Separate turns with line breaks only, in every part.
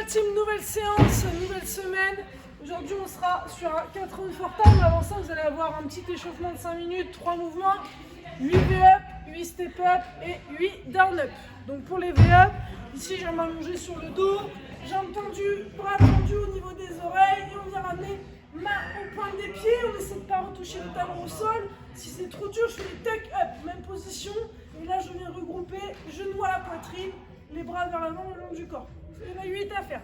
Nouvelle team, nouvelle séance, nouvelle semaine. Aujourd'hui, on sera sur un 4 rounds for time. Avant ça, vous allez avoir un petit échauffement de 5 minutes, 3 mouvements, 8 V-up, 8 step-up et 8 down-up. Donc pour les V-up, ici, je vais m'allonger sur le dos, jambes tendues, bras tendus au niveau des oreilles et on vient ramener main au point des pieds. On essaie de ne pas retoucher le talon au sol. Si c'est trop dur, je fais des tuck-up, même position. Et là, je viens regrouper genoux à la poitrine, les bras vers l'avant le long du corps. Il y en a 8 à faire.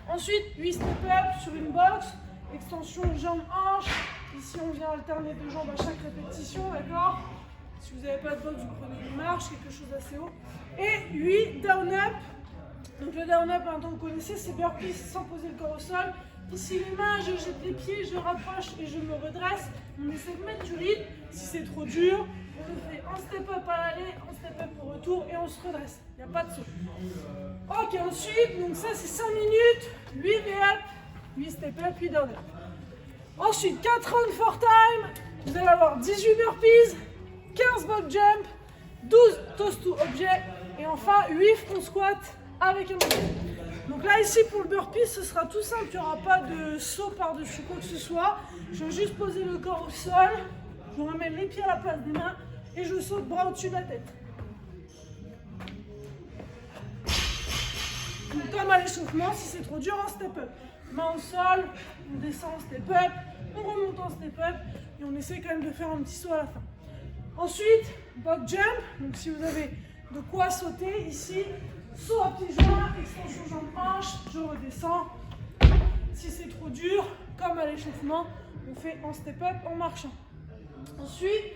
Ensuite, 8 step-up sur une box, extension jambes-hanches. Ici, on vient alterner 2 jambes à chaque répétition, d'accord? Si vous n'avez pas de box, vous prenez une marche, quelque chose d'assez haut. Et 8 down-up. Donc le down-up, vous connaissez, c'est burpees sans poser le corps au sol. Ici, les mains, je jette les pieds, je rapproche et je me redresse. On essaie de mettre du rythme. Si c'est trop dur, on le fait en step-up à l'aller, en step-up au retour et on se redresse. Il n'y a pas de saut. Ok, ensuite, donc ça c'est 5 minutes, 8 V-up, 8 step-up, 8 down-up. Ensuite, 4 rounds for time. Vous allez avoir 18 burpees, 15 box jump, 12 toes to objet et enfin 8 front squat avec un objet. Donc là, ici, pour le burpee, ce sera tout simple. Il n'y aura pas de saut par-dessus quoi que ce soit. Je vais juste poser le corps au sol. Je ramène les pieds à la place des mains et je saute bras au-dessus de la tête. Donc, comme à l'échauffement, si c'est trop dur, en step-up. Main au sol, on descend en step-up, on remonte en step-up et on essaie quand même de faire un petit saut à la fin. Ensuite, box jump. Donc si vous avez de quoi sauter, ici, saut à pieds joints, extension jambes-hanches, je redescends. Si c'est trop dur, comme à l'échauffement, on fait en step-up en marchant. Ensuite,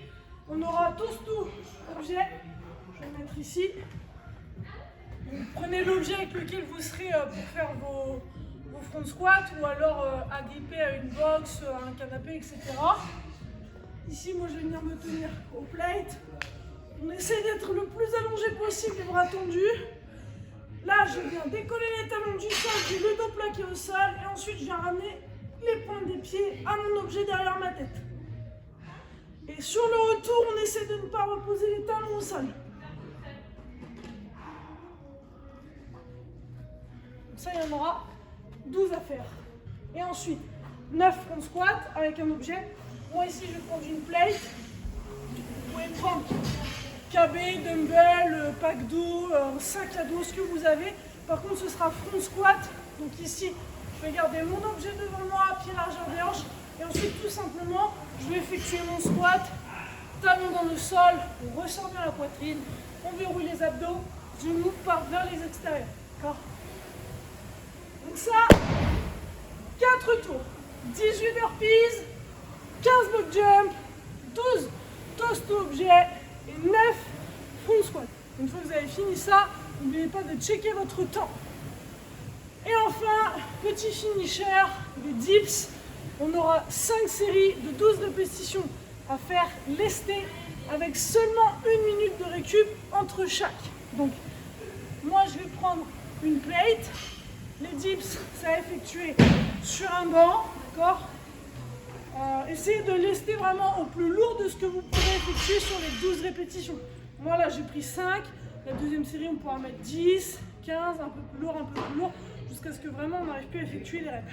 on aura toes to objet. Je vais le mettre ici. Vous prenez l'objet avec lequel vous serez pour faire vos front squats ou alors agripper à une box, à un canapé, etc. Ici, moi, je vais venir me tenir au plate. On essaie d'être le plus allongé possible, les bras tendus. Là, je viens décoller les talons du sol, j'ai le dos plaqué au sol et ensuite, je viens ramener les pointes des pieds à mon objet derrière ma tête. Et sur le retour, on essaie de ne pas reposer les talons au sol. Ça, il y en aura 12 à faire. Et ensuite, 9 front squats avec un objet. Moi, ici, je vais prendre une plate. Vous pouvez prendre KB, dumbbell, pack d'eau, sac à dos, ce que vous avez. Par contre, ce sera front squat. Donc ici, je vais garder mon objet devant moi, pied largeur des hanches. Et ensuite, tout simplement, je vais effectuer mon squat. Talon dans le sol, on ressort bien la poitrine. On verrouille les abdos. Genoux partent vers les extérieurs. D'accord ? Donc ça, 4 tours, 18 burpees, 15 box jump, 12 toes to objet et 9 front squat. Une fois que vous avez fini ça, n'oubliez pas de checker votre temps. Et enfin, petit finisher, les dips. On aura 5 séries de 12 répétitions à faire lesté avec seulement 1 minute de récup entre chaque. Donc, moi je vais prendre une plate. Les dips, ça a effectué sur un banc, d'accord? Essayez de lester vraiment au plus lourd de ce que vous pourrez effectuer sur les 12 répétitions. Moi là, j'ai pris 5. La deuxième série, on pourra mettre 10, 15, un peu plus lourd, jusqu'à ce que vraiment on n'arrive plus à effectuer les reps.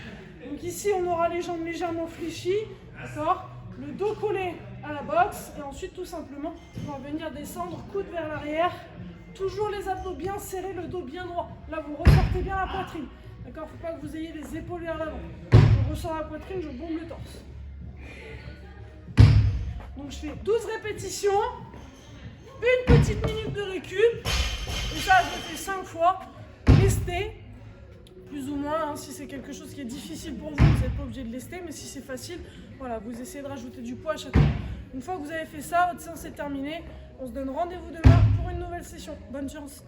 Donc ici, on aura les jambes légèrement fléchies, d'accord? Le dos collé à la boxe et ensuite, tout simplement, on va venir descendre, coude vers l'arrière. Toujours les abdos bien serrés, le dos bien droit. Là, vous ressortez bien la poitrine. D'accord? Il ne faut pas que vous ayez les épaules vers l'avant. Je ressors la poitrine, je bombe le torse. Donc, je fais 12 répétitions, une petite minute de récup. Et ça, je le fais 5 fois. Lester, plus ou moins. Si c'est quelque chose qui est difficile pour vous, vous n'êtes pas obligé de lester. Mais si c'est facile, voilà, vous essayez de rajouter du poids à chaque fois. Une fois que vous avez fait ça, votre séance est terminée. On se donne rendez-vous demain pour une nouvelle session. Bonne chance!